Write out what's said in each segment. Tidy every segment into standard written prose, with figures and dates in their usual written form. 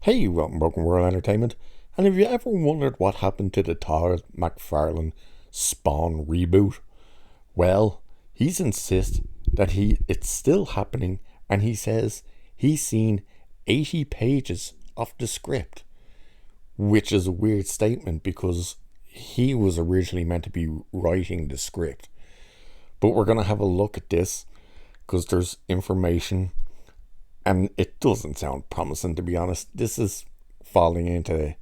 Hey, welcome World Entertainment. And have you ever wondered what happened to the Todd McFarlane Spawn reboot? Well, he's insists that it's still happening, and he says he's seen 80 pages of the script, which is a weird statement because he was originally meant to be writing the script. But we're going to have a look at this because there's information, and it doesn't sound promising, to be honest. This is falling into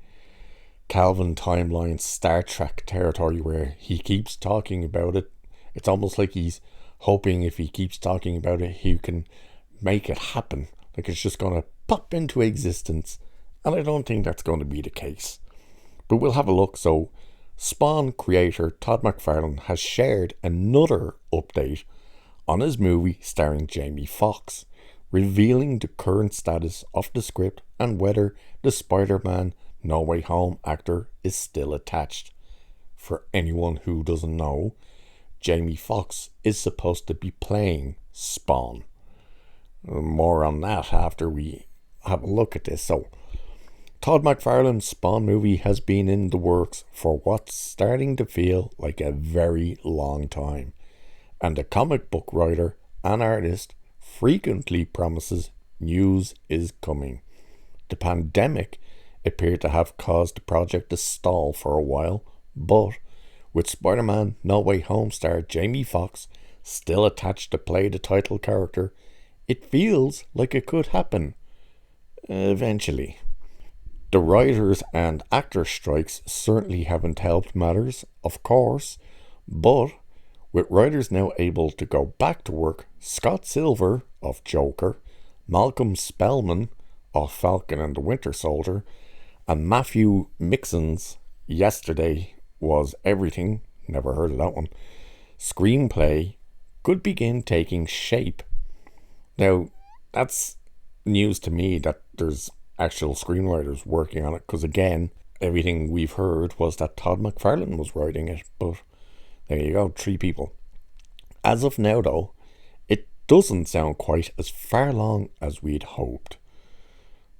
Calvin Timeline Star Trek territory where he keeps talking about it. It's almost like he's hoping if he keeps talking about it, he can make it happen. Like it's just going to pop into existence. And I don't think that's going to be the case. But we'll have a look. So, Spawn creator Todd McFarlane has shared another update on his movie starring Jamie Foxx, revealing the current status of the script and whether the Spider-Man No Way Home actor is still attached. For anyone who doesn't know, Jamie Foxx is supposed to be playing Spawn. More on that after we have a look at this. So, Todd McFarlane's Spawn movie has been in the works for what's starting to feel like a very long time, and the comic book writer and artist frequently promises news is coming. The pandemic appeared to have caused the project to stall for a while, but with Spider-Man No Way Home star Jamie Foxx still attached to play the title character, it feels like it could happen eventually. The writers and actors strikes certainly haven't helped matters, of course, but with writers now able to go back to work, Scott Silver of Joker, Malcolm Spellman of Falcon and the Winter Soldier, and Matthew Mixon's Yesterday Was Everything, never heard of that one, screenplay could begin taking shape. Now, that's news to me that there's actual screenwriters working on it, because again, everything we've heard was that Todd McFarlane was writing it, but there you go, 3 people. As of now though, it doesn't sound quite as far along as we'd hoped.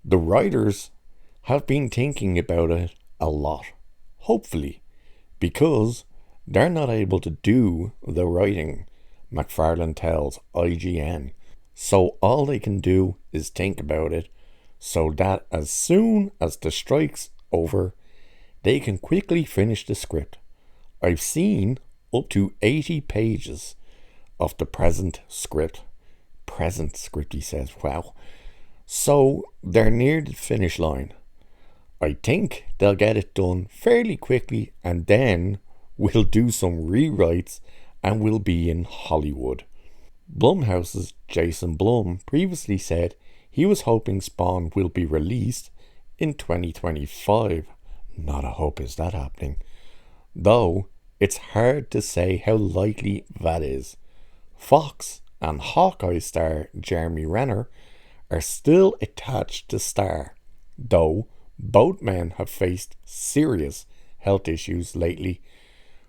The writers have been thinking about it a lot, hopefully, because they're not able to do the writing, McFarlane tells IGN. So all they can do is think about it, so that as soon as the strike's over, they can quickly finish the script. I've seen up to 80 pages of the present script. Present script, he says. Wow. So they're near the finish line. I think they'll get it done fairly quickly, and then we'll do some rewrites and we'll be in Hollywood. Blumhouse's Jason Blum previously said he was hoping Spawn will be released in 2025. Not a hope is that happening. Though, it's hard to say how likely that is. Fox and Hawkeye star Jeremy Renner are still attached to Star, though both men have faced serious health issues lately,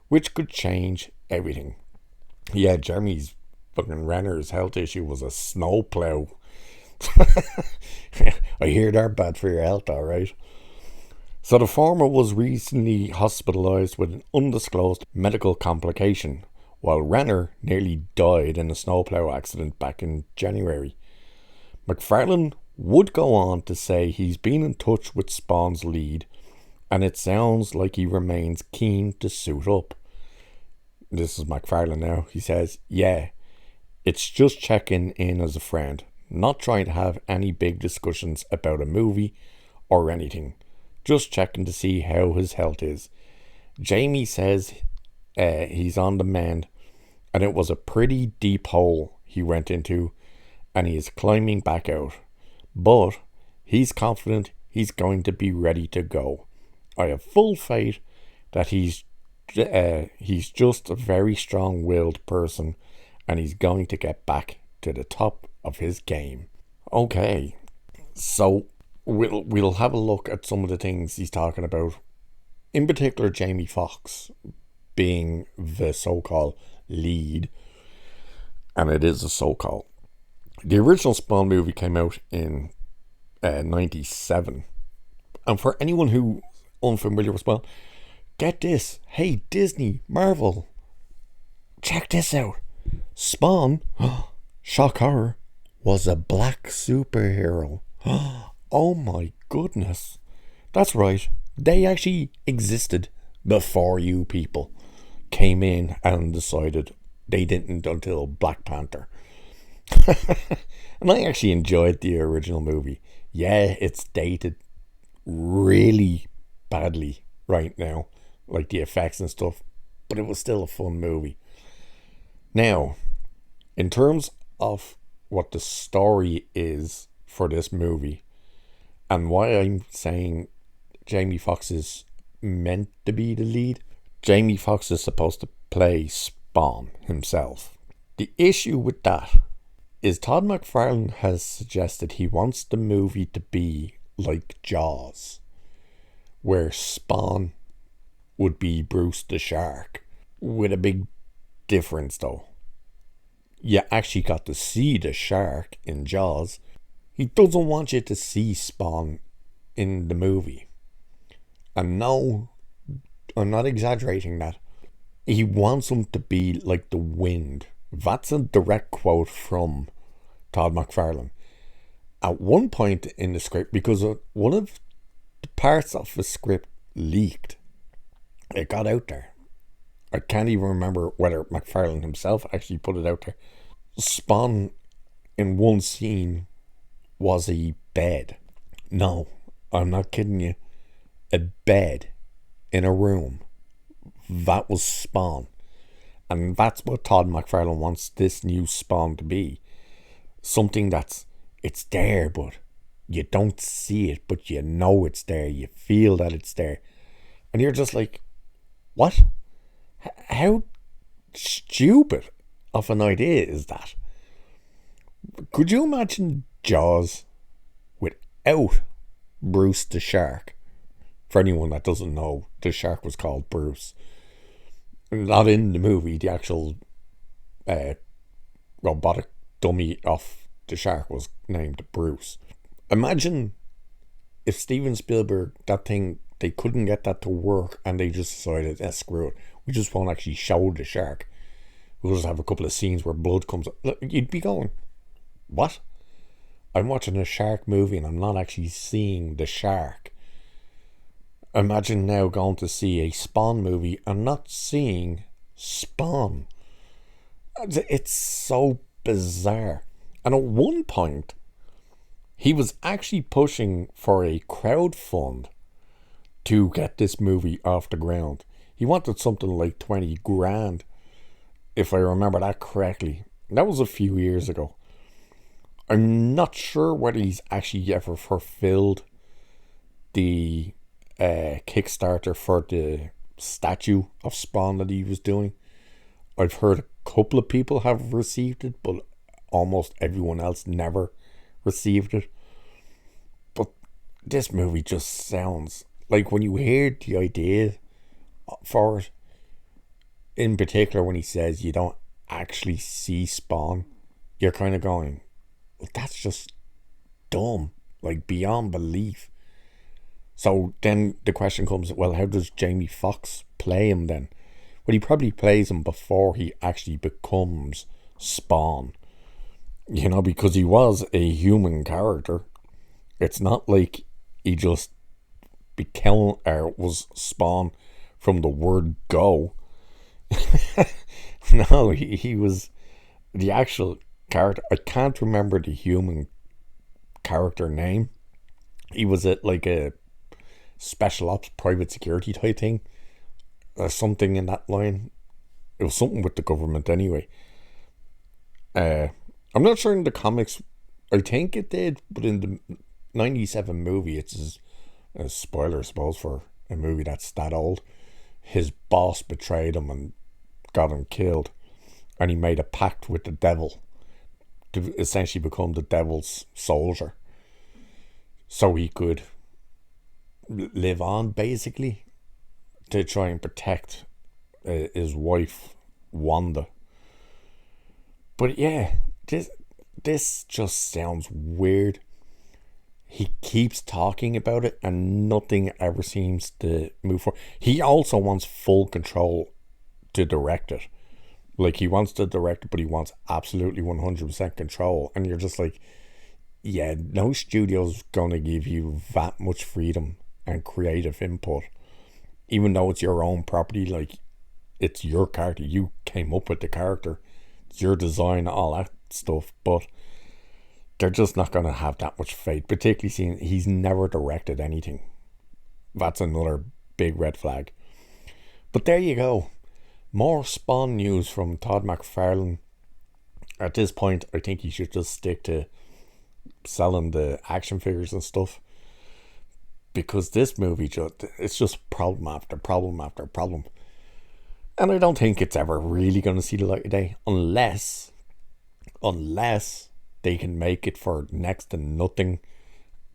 which could change everything. Yeah, Jeremy's fucking Renner's health issue was a snowplow. I hear they're bad for your health, alright. So the former was recently hospitalised with an undisclosed medical complication, while Renner nearly died in a snowplow accident back in January. McFarlane would go on to say he's been in touch with Spawn's lead, and it sounds like he remains keen to suit up. This is McFarlane now. He says, yeah, it's just checking in as a friend, not trying to have any big discussions about a movie or anything, just checking to see how his health is. Jamie says he's on the mend, and it was a pretty deep hole he went into, and he is climbing back out. But he's confident he's going to be ready to go. I have full faith that he's just a very strong-willed person, and he's going to get back to the top of his game. Okay, so we'll have a look at some of the things he's talking about. In particular, Jamie Foxx being the so-called lead, and it is a so-called. The original Spawn movie came out in 97, And for anyone who unfamiliar with Spawn, get this. Hey, Disney, Marvel, check this out. Spawn, shock horror, was a black superhero. Oh my goodness. That's right. They actually existed before you people came in and decided they didn't until Black Panther. And I actually enjoyed the original movie. Yeah, it's dated really badly right now, like the effects and stuff, but it was still a fun movie. Now, in terms of what the story is for this movie, and why I'm saying Jamie Foxx is meant to be the lead, Jamie Foxx is supposed to play Spawn himself. The issue with that is Todd McFarlane has suggested he wants the movie to be like Jaws, where Spawn would be Bruce the Shark, with a big difference though. You actually got to see the shark in Jaws. He doesn't want you to see Spawn in the movie. And no, I'm not exaggerating that. He wants him to be like the wind. That's a direct quote from Todd McFarlane. At one point in the script, because one of the parts of the script leaked, it got out there. I can't even remember whether McFarlane himself actually put it out there. Spawn in one scene was a bed. No, I'm not kidding you. A bed in a room. That was Spawn. And that's what Todd McFarlane wants this new Spawn to be. Something it's there, but you don't see it, but you know it's there. You feel that it's there. And you're just like, what? How stupid of an idea is that? Could you imagine Jaws without Bruce the Shark? For anyone that doesn't know, the shark was called Bruce. Not in the movie, the actual robotic dummy of the shark was named Bruce. Imagine if Steven Spielberg, that thing, they couldn't get that to work and they just decided, screw it. We just won't actually show the shark. We'll just have a couple of scenes where blood comes up. You'd be going, what? I'm watching a shark movie and I'm not actually seeing the shark. Imagine now going to see a Spawn movie and not seeing Spawn. It's so bizarre. And at one point, he was actually pushing for a crowdfund to get this movie off the ground. He wanted something like 20 grand, if I remember that correctly. That was a few years ago. I'm not sure whether he's actually ever fulfilled the Kickstarter for the statue of Spawn that he was doing. I've heard a couple of people have received it, but almost everyone else never received it. But this movie just sounds like, when you hear the idea for it, in particular when he says you don't actually see Spawn, you're kind of going, that's just dumb, like beyond belief. So then the question comes, well, how does Jamie Foxx play him then? Well, he probably plays him before he actually becomes Spawn. You know, because he was a human character. It's not like he just became or was Spawn from the word go. No, he was the actual character. I can't remember the human character name. He was like a special ops private security type thing, or something in that line. It was something with the government anyway. I'm not sure in the comics. I think it did, but in the 97 movie, it's a spoiler, I suppose, for a movie that's that old. His boss betrayed him and got him killed, and he made a pact with the devil to essentially become the devil's soldier, so he could live on, basically, to try and protect his wife Wanda. But yeah, this just sounds weird. he keeps talking about it and nothing ever seems to move forward. He also wants full control to direct it. Like, he wants to direct it, but he wants absolutely 100% control. And you're just like, yeah, no studio's gonna give you that much freedom and creative input, even though it's your own property. Like, it's your character, you came up with the character, it's your design, all that stuff. But they're just not gonna have that much faith, particularly seeing he's never directed anything. That's another big red flag. But there you go, more Spawn news from Todd McFarlane. At this point, I think he should just stick to selling the action figures and stuff, because this movie it's just problem after problem after problem, and I don't think it's ever really going to see the light of day unless they can make it for next to nothing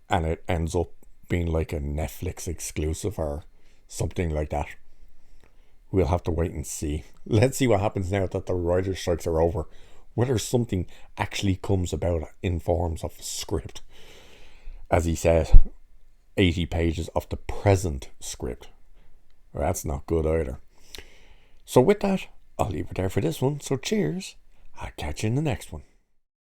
and it ends up being like a Netflix exclusive or something like that. We'll have to wait and see. Let's see what happens now that the writer's strikes are over, whether something actually comes about in forms of a script. As he said, 80 pages of the present script. Well, that's not good either. So with that, I'll leave it there for this one. So cheers. I'll catch you in the next one.